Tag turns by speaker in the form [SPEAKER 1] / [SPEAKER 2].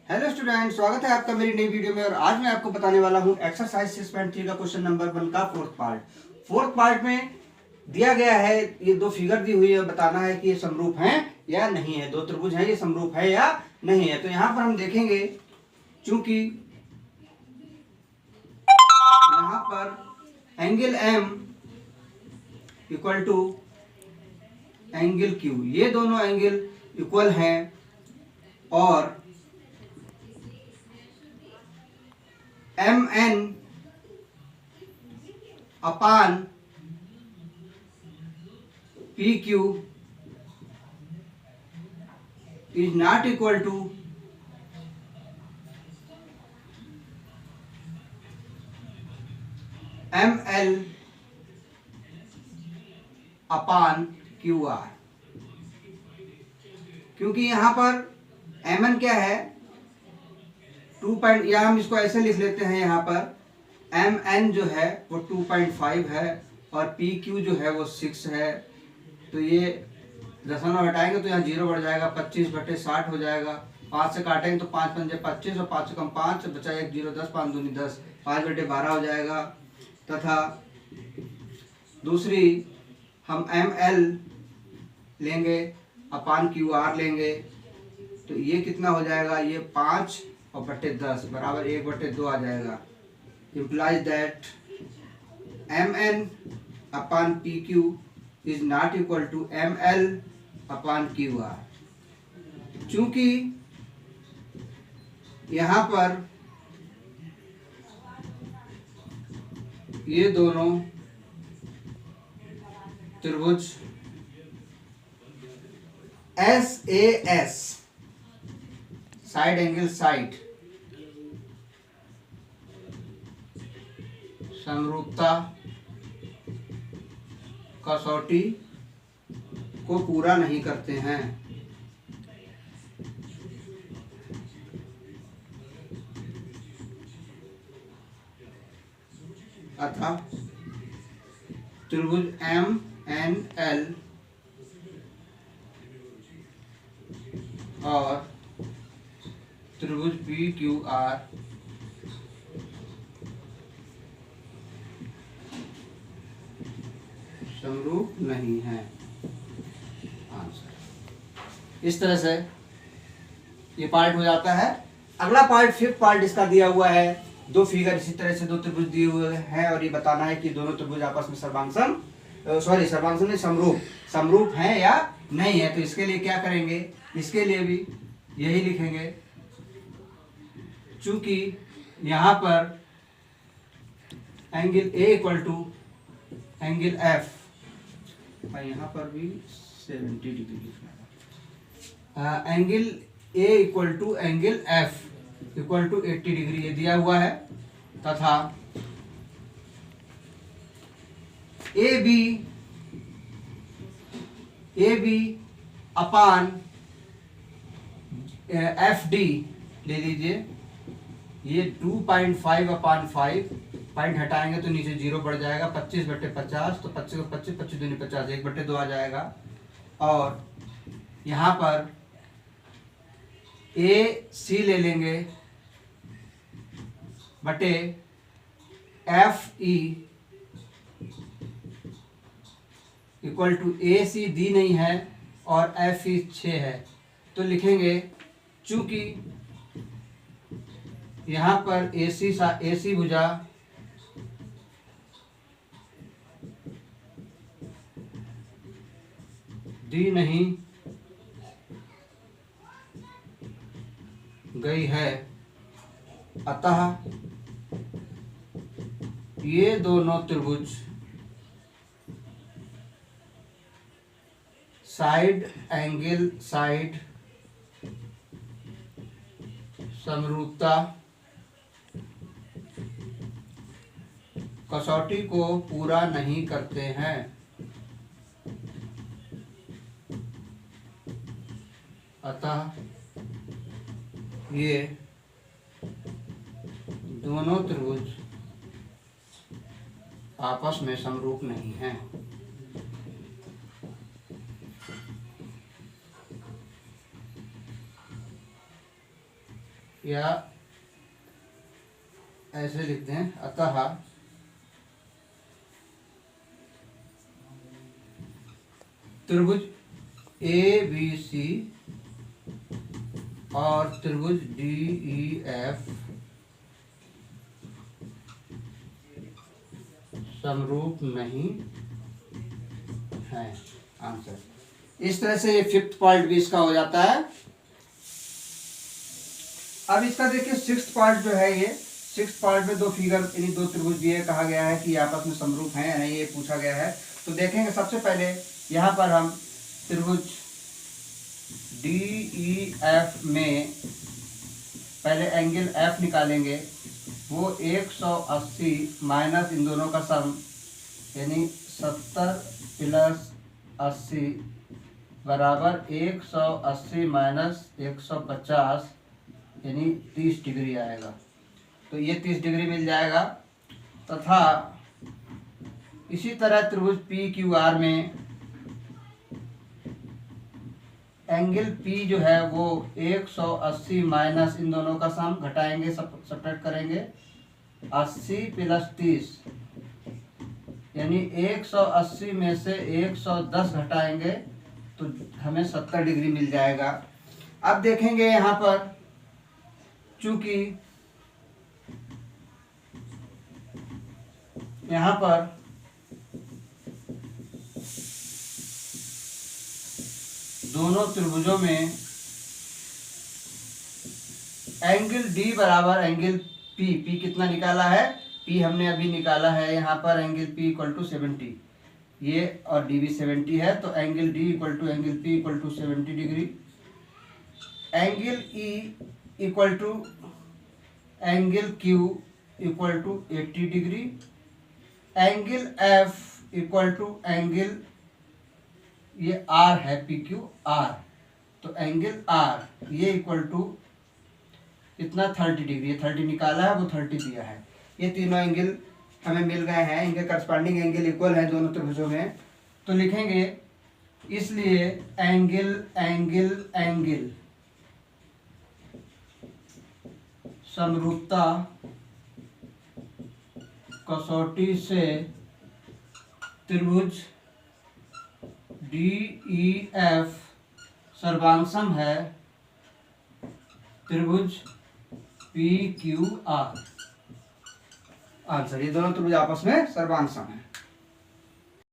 [SPEAKER 1] Hello student, स्वागत है आपका मेरी नई वीडियो में। और आज मैं आपको बताने वाला हूं एक्सरसाइज 6.3 का क्वेश्चन नंबर 1 का फोर्थ पार्ट में दिया गया है। ये दो फिगर दी हुई है, बताना है कि ये समरूप हैं या नहीं है। दो त्रिभुज हैं, ये समरूप है या नहीं है। तो यहाँ पर हम देखेंगे, चूंकि यहाँ पर angle M equal to angle Q, ये दोनों एंगल इक्वल हैं और M N upon P Q is not equal to M L upon Q R. क्योंकि यहां पर एम एन क्या है, 2 या हम इसको ऐसे लिख लेते हैं, यहाँ पर एम एन जो है वो 2.5 है और पी क्यू जो है वो 6 है। तो ये दशमलव हटाएंगे तो यहाँ 0 बढ़ जाएगा, 25/60 हो जाएगा। 5 से काटेंगे तो 5 पंजे 25 और 5 से कम 5 बचा 1 0 10 5 दूनी 10, 5/12 हो जाएगा। तथा दूसरी हम एम एल लेंगे अपान क्यू आर लेंगे, तो ये कितना हो जाएगा, ये 5 और बटे 10 बराबर 1/2 आ जाएगा। Implies that M N upon P Q is not equal to M L upon Q R. चूंकि यहाँ पर ये दोनों त्रिभुज S A S, side angle side, समरूपता कसौटी को पूरा नहीं करते हैं, अतः त्रिभुज एम एन एल और त्रिभुज पी क्यू आर समरूप नहीं है। आंसर इस तरह से ये पार्ट हो जाता है। अगला पार्ट, फिफ्थ पार्ट इसका दिया हुआ है। दो फिगर इसी तरह से, दो त्रिभुज दिए हुए हैं और ये बताना है कि दोनों त्रिभुज आपस में सर्वांगसम नहीं, समरूप हैं या नहीं है। तो इसके लिए क्या करेंगे, इसके लिए भी यही लिखेंगे। चूंकि यहाँ पर angle A equal to angle F, यहाँ पर भी 70 डिग्री लिखना है। Angle A equal to angle F equal to 80 degree ये दिया हुआ है। तथा A B upon F D ले लीजिए। ये 2.5 अपान 5, पॉइंट हटाएंगे तो नीचे 0 बढ़ जाएगा, 25/50, तो 25 और 25 25 दूनी 50, 1/2 आ जाएगा। और यहाँ पर ए सी ले लेंगे बटे एफ ई इक्वल टू ए सी दी नहीं है और एफ ई 6 है। तो लिखेंगे, चूंकि यहाँ पर ए सी भुजा दी नहीं गई है, अतः ये दोनों त्रिभुज साइड एंगल साइड समरूपता कसौटी को पूरा नहीं करते हैं, अतः ये दोनों त्रिभुज आपस में समरूप नहीं हैं। या ऐसे लिखते हैं, अतः त्रिभुज ABC और त्रिभुज DEF समरूप नहीं है। आंसर। इस तरह से ये फिफ्थ पार्ट भी इसका हो जाता है। अब इसका देखिए सिक्स्थ पार्ट जो है, ये सिक्स्थ पार्ट में दो फिगर यानी दो त्रिभुज दिए, कहा गया है कि आपस में समरूप हैं या नहीं, ये पूछा गया है। तो देखेंगे सबसे पहले यहाँ पर हम त्रिभुज DEF में पहले एंगल F निकालेंगे, वो 180 माइनस इन दोनों का सम यानी 70 प्लस 80 बराबर 180 माइनस 150 यानी 30 डिग्री आएगा। तो ये 30 डिग्री मिल जाएगा। तथा इसी तरह त्रिभुज PQR में एंगल P जो है वो 180 माइनस इन दोनों का सम घटाएंगे, सब्ट्रैक्ट करेंगे, 80 प्लस 30 यानी 180 में से 110 घटाएंगे तो हमें 70 डिग्री मिल जाएगा। अब देखेंगे यहाँ पर, चूंकि यहाँ पर दोनों त्रिभुजों में एंगल D बराबर एंगल P कितना निकाला है, P हमने अभी निकाला है यहाँ पर, एंगल P इक्वल टू 70, ये और D भी 70 है, तो angle D equal to angle P equal to 70 degree. Angle E equal to angle Q equal to 80 degree. Angle F equal to angle, ये R है PQR, तो एंगल R ये equal to इतना 30 डिग्री, ये 30 निकाला है, वो 30 दिया है। ये तीनों एंगल हमें मिल गए हैं, इनके करस्पॉन्डिंग एंगल इक्वल है दोनों त्रिभुजों में। तो लिखेंगे इसलिए एंगल एंगल एंगल समरूपता कसौटी से त्रिभुज DEF सर्वांशम है त्रिभुज PQR। आंसर, ये दोनों त्रिभुज आपस में सर्वांशम है।